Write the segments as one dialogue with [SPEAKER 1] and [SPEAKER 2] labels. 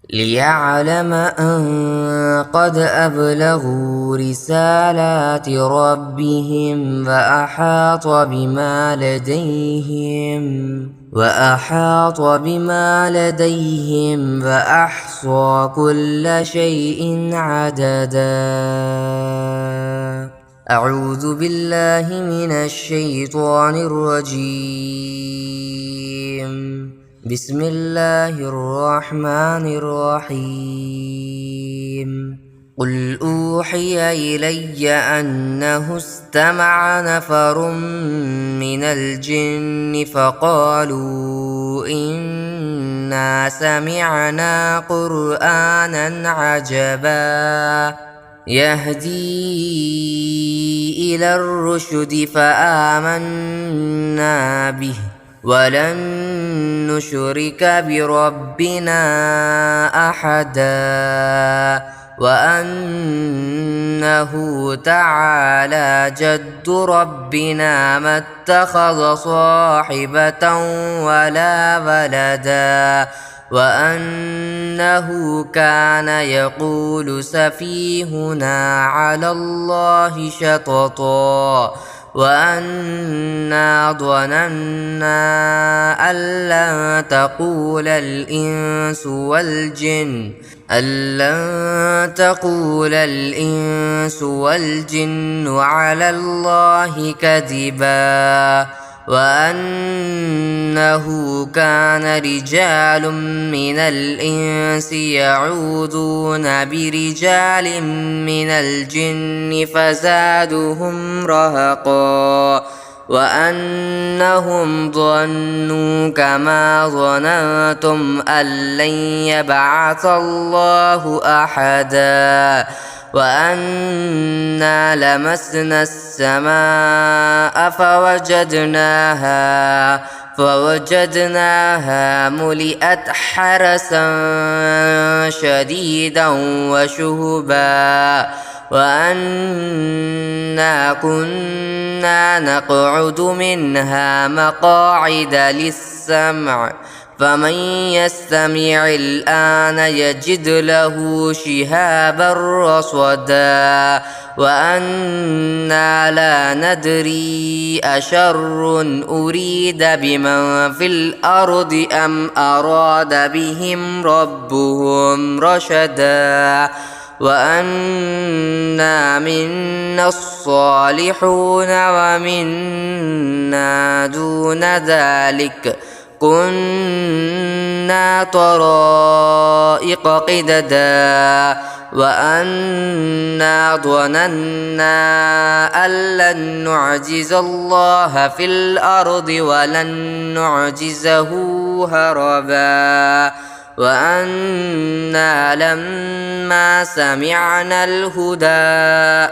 [SPEAKER 1] ليعلم أن قد أبلغوا رسالات ربهم وأحاط بما لديهم وأحصى كل شيء عددا. أعوذ بالله من الشيطان الرجيم. بسم الله الرحمن الرحيم. قل أوحي إلي أنه استمع نفر من الجن فقالوا إنا سمعنا قرآنا عجبا يهدي إلى الرشد فآمنا به ولن نشرك بربنا أحدا وأنه تعالى جد ربنا ما اتخذ صاحبة ولا ولدا وأنه كان يقول سفيهنا على الله شططا وأنا ظننا أن لن تقول الإنس والجن على الله كذبا وأنه كان رجال من الإنس يعوذون برجال من الجن فزادهم رهقا وأنهم ظنوا كما ظننتم أن لن يبعث الله أحدا وأنا لمسنا السماء فوجدناها ملئت حرسا شديدا وشهبا وأنا كنا نقعد منها مقاعد للسمع فمن يستمع الآن يجد له شهابا رصدا وأنا لا ندري أشر أريد بمن في الأرض أم أراد بهم ربهم رشدا وأنا منا الصالحون ومنا دون ذلك كنا طرائق قددا وأنا ظننا أن لن نعجز الله في الأرض ولن نعجزه هربا وأنا لما سمعنا الهدى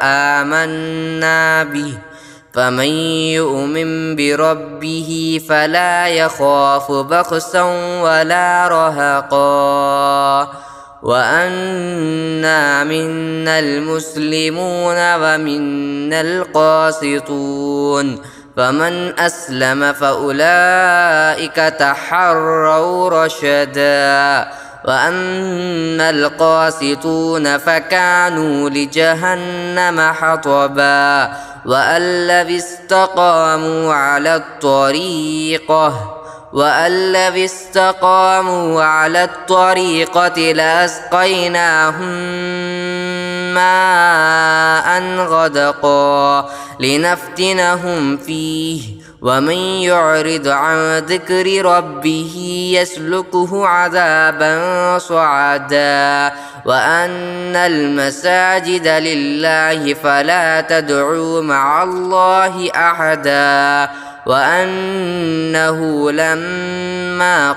[SPEAKER 1] آمنا به فمن يؤمن بربه فلا يخاف بخسا ولا رهقا وأنا منا المسلمون ومنا القاسطون فمن أسلم فأولئك تحروا رشدا وأما القاسطون فكانوا لجهنم حطبا وأن لو استقاموا على الطريقة لأسقيناهم ماء غدقا لنفتنهم فيه ومن يعرض عن ذكر ربه يسلكه عذابا صعدا وأن المساجد لله فلا تدعوا مع الله أحدا وأنه لما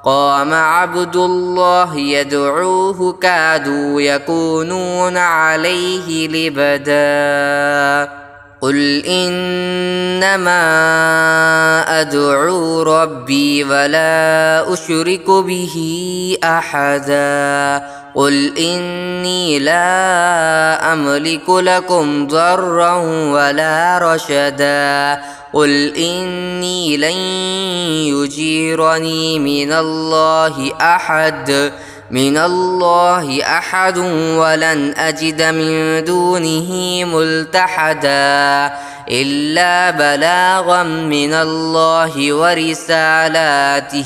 [SPEAKER 1] قام عبد الله يدعوه كادوا يكونون عليه لبدا قل إنما أدعو ربي ولا أشرك به أحدا قل إني لا أملك لكم ضرا ولا رشدا قل إني لن يجيرني من الله أحد ولن أجد من دونه ملتحدا إلا بلاغا من الله ورسالاته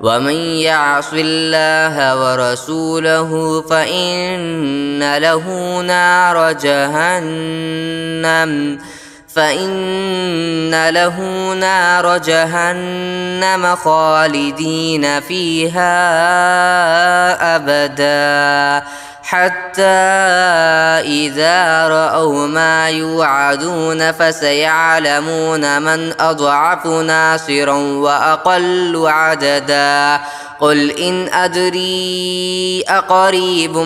[SPEAKER 1] ومن يعص الله ورسوله فإن له نار جهنم خالدين فيها أبدا حتى إذا رأوا ما يوعدون فسيعلمون من أضعف ناصرا وأقل عددا قل إن أدري أقريب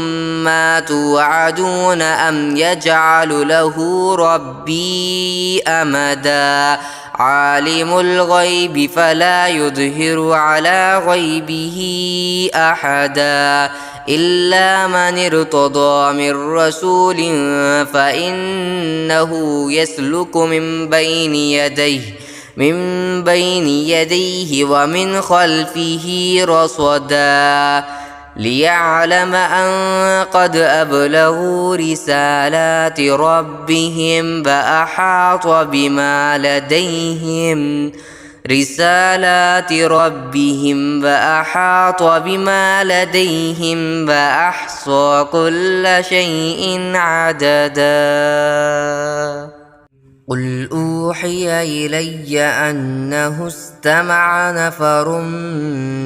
[SPEAKER 1] ما توعدون أم يجعل له ربي أمدا عالم الغيب فلا يظهر على غيبه أحدا إلا من ارتضى من رسول فإنه يسلك من بين يديه ومن خلفه رصدا ليعلم أن قد أبلغوا رسالات ربهم فأحاط بما لديهم وأحصى كل شيء عددا قل أوحي إلي أنه استمع نفر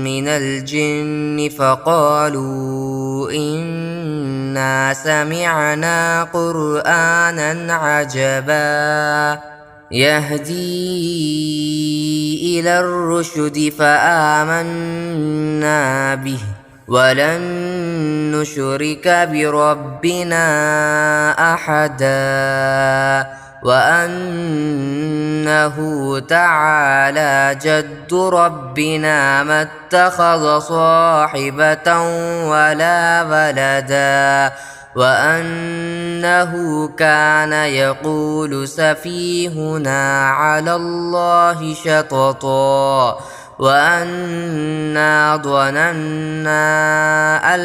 [SPEAKER 1] من الجن فقالوا إنا سمعنا قرآنا عجبا يهدي إلى الرشد فآمنا به ولن نشرك بربنا أحدا وأنه تعالى جد ربنا ما اتخذ صاحبة ولا ولدا وأنه كان يقول سفيهنا على الله شططا وأنا ظننا أن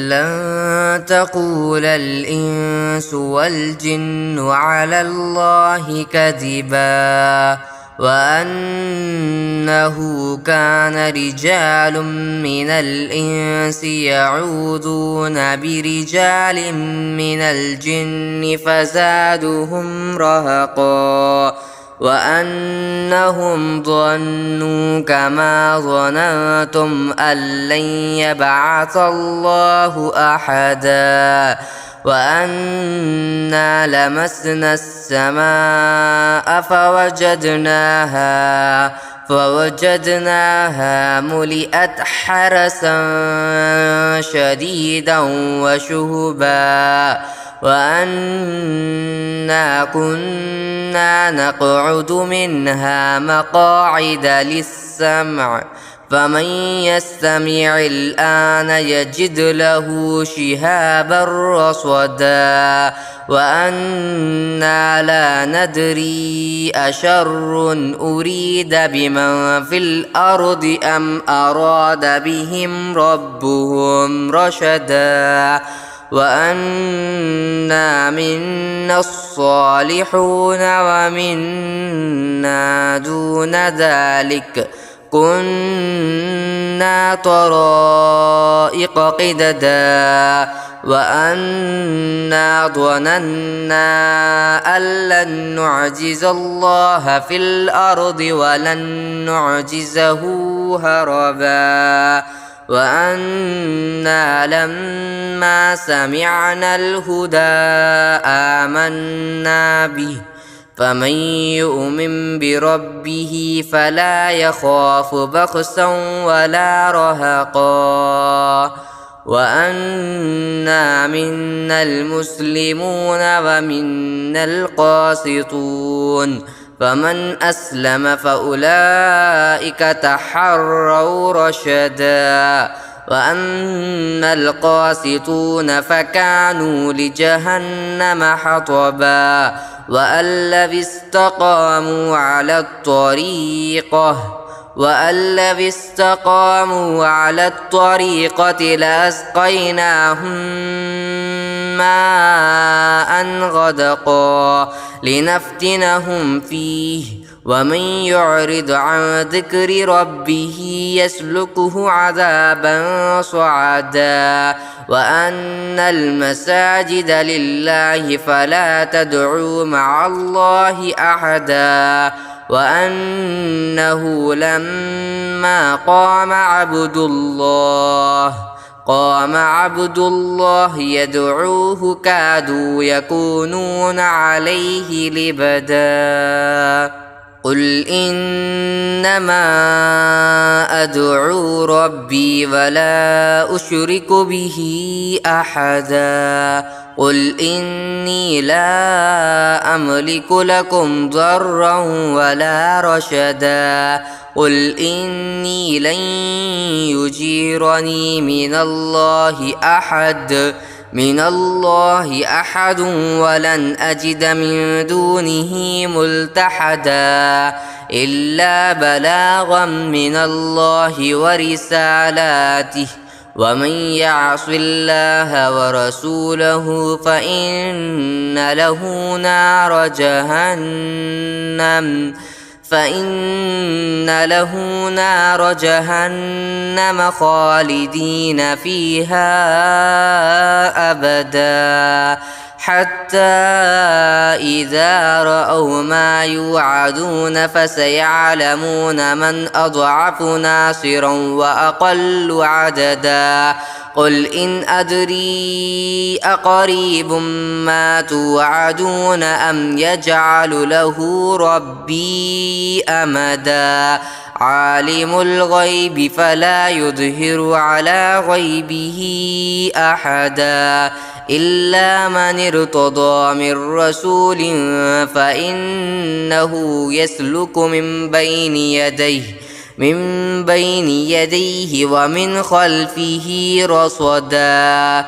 [SPEAKER 1] لن تقول الإنس والجن على الله كذبا وأنه كان رجال من الإنس يعوذون برجال من الجن فزادوهم رهقا وأنهم ظنوا كما ظننتم أن لن يبعث الله أحدا وأنا لمسنا السماء فوجدناها ملئت حرسا شديدا وشهبا وأنا كنا نقعد منها مقاعد للسمع فمن يستمع الآن يجد له شهابا رصدا وأنا لا ندري أشر أريد بمن في الأرض أم أراد بهم ربهم رشدا وأنا منا الصالحون ومنا دون ذلك كنا طرائق قددا وأنا ظننا أن لن نعجز الله في الأرض ولن نعجزه هربا وأنا لما سمعنا الهدى آمنا به فمن يؤمن بربه فلا يخاف بخسا ولا رهقا وأنا منا المسلمون ومنا القاسطون فمن أسلم فأولئك تحروا رشدا وأما القاسطون فكانوا لجهنم حطبا وأن لو استقاموا على الطريقة لأسقيناهم ماء غدقا لنفتنهم فيه ومن يعرض عن ذكر ربه يسلكه عذابا صعدا وأن المساجد لله فلا تدعوا مع الله أحدا وأنه لما قام عبد الله يدعوه كادوا يكونون عليه لبدا قل إنما أدعو ربي ولا أشرك به أحدا قل إني لا أملك لكم ضرا ولا رشدا قل إني لن يجيرني من الله أحد ولن أجد من دونه ملتحدا إلا بلاغا من الله ورسالاته ومن يعص الله ورسوله فإن له نار جهنم خالدين فيها أبدا حتى إذا رأوا ما يوعدون فسيعلمون من أضعف ناصرا وأقل عددا قل إن أدري أقريب ما توعدون أم يجعل له ربي أمدا عالم الغيب فلا يظهر على غيبه أحدا إلا من ارتضى من رسول فإنه يسلك من بين يديه ومن خلفه رصدا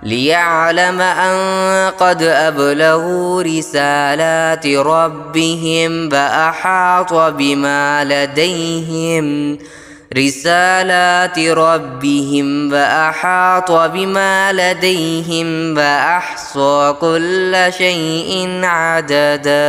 [SPEAKER 1] ليعلم أن قد أبلغوا رسالات ربهم وأحاط بما لديهم وأحصى كل شيء عددا.